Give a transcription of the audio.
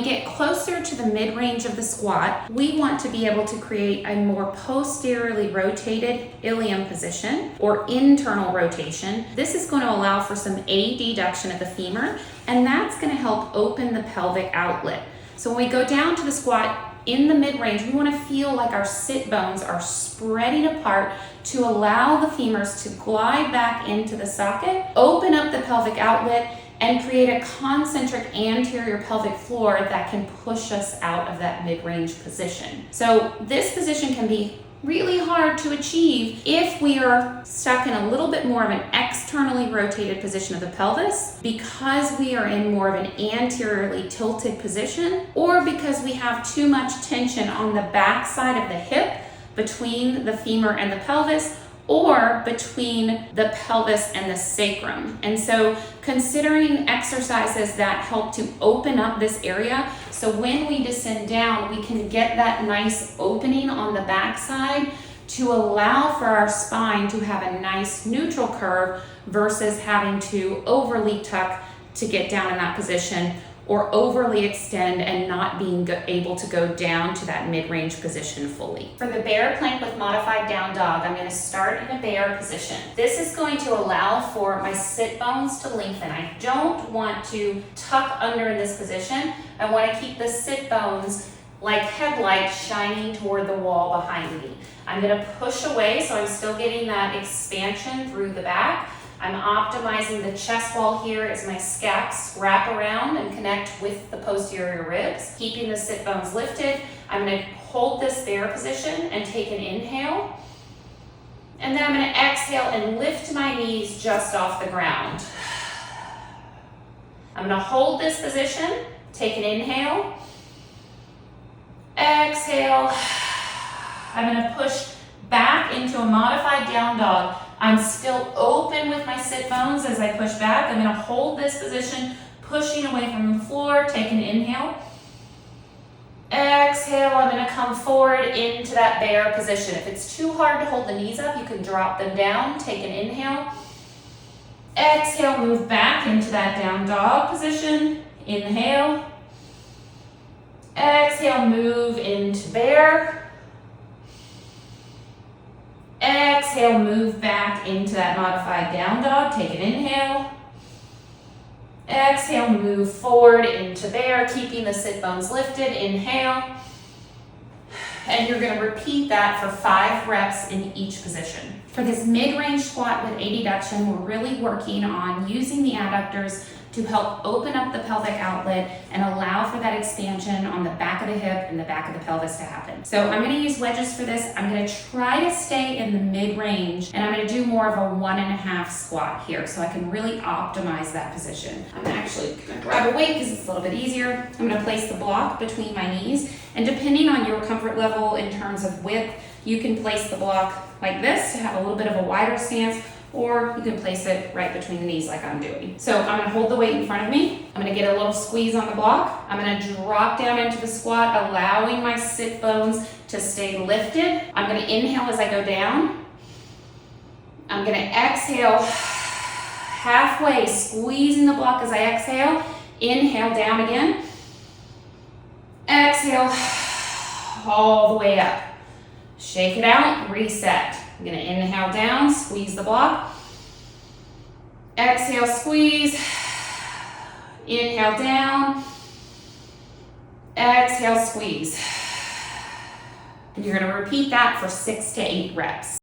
Get closer to the mid-range of the squat, we want to be able to create a more posteriorly rotated ilium position or internal rotation. This is going to allow for some adduction of the femur, and that's going to help open the pelvic outlet. So when we go down to the squat in the mid-range, we want to feel like our sit bones are spreading apart to allow the femurs to glide back into the socket, open up the pelvic outlet, and create a concentric anterior pelvic floor that can push us out of that mid-range position. So this position can be really hard to achieve if we are stuck in a little bit more of an externally rotated position of the pelvis, because we are in more of an anteriorly tilted position, or because we have too much tension on the back side of the hip between the femur and the pelvis, or between the pelvis and the sacrum. And so considering exercises that help to open up this area, so when we descend down, we can get that nice opening on the backside to allow for our spine to have a nice neutral curve versus having to overly tuck to get down in that position, or overly extend and not being able to go down to that mid-range position fully. For the bear plank with modified down dog, I'm going to start in a bear position. This is going to allow for my sit bones to lengthen. I don't want to tuck under in this position. I want to keep the sit bones like headlights shining toward the wall behind me. I'm going to push away, so I'm still getting that expansion through the back. I'm optimizing the chest wall here as my scaps wrap around and connect with the posterior ribs, keeping the sit bones lifted. I'm going to hold this bear position and take an inhale. And then I'm going to exhale and lift my knees just off the ground. I'm going to hold this position, take an inhale, exhale. I'm going to push back into a modified down dog. I'm still open with my sit bones as I push back. I'm going to hold this position, pushing away from the floor. Take an inhale. Exhale, I'm going to come forward into that bear position. If it's too hard to hold the knees up, you can drop them down. Take an inhale. Exhale, move back into that down dog position. Inhale. Exhale, move into bear. Exhale, move back into that modified down dog. Take an inhale. Exhale, move forward into bear, keeping the sit bones lifted. Inhale. And you're going to repeat that for 5 reps in each position. For this mid-range squat with adduction, we're really working on using the adductors to help open up the pelvic outlet and allow for that expansion on the back of the hip and the back of the pelvis to happen. So I'm going to use wedges for this. I'm going to try to stay in the mid-range, and I'm going to do more of a 1.5 squat here so I can really optimize that position. I'm actually going to grab a weight because it's a little bit easier. I'm going to place the block between my knees, and depending on your comfort level in terms of width, you can place the block like this to have a little bit of a wider stance, or you can place it right between the knees like I'm doing. So I'm going to hold the weight in front of me. I'm going to get a little squeeze on the block. I'm going to drop down into the squat, allowing my sit bones to stay lifted. I'm going to inhale as I go down. I'm going to exhale halfway, squeezing the block as I exhale. Inhale down again. Exhale all the way up. Shake it out, reset. I'm going to inhale down, squeeze the block. Exhale, squeeze. Inhale down. Exhale, squeeze. And you're going to repeat that for 6 to 8 reps.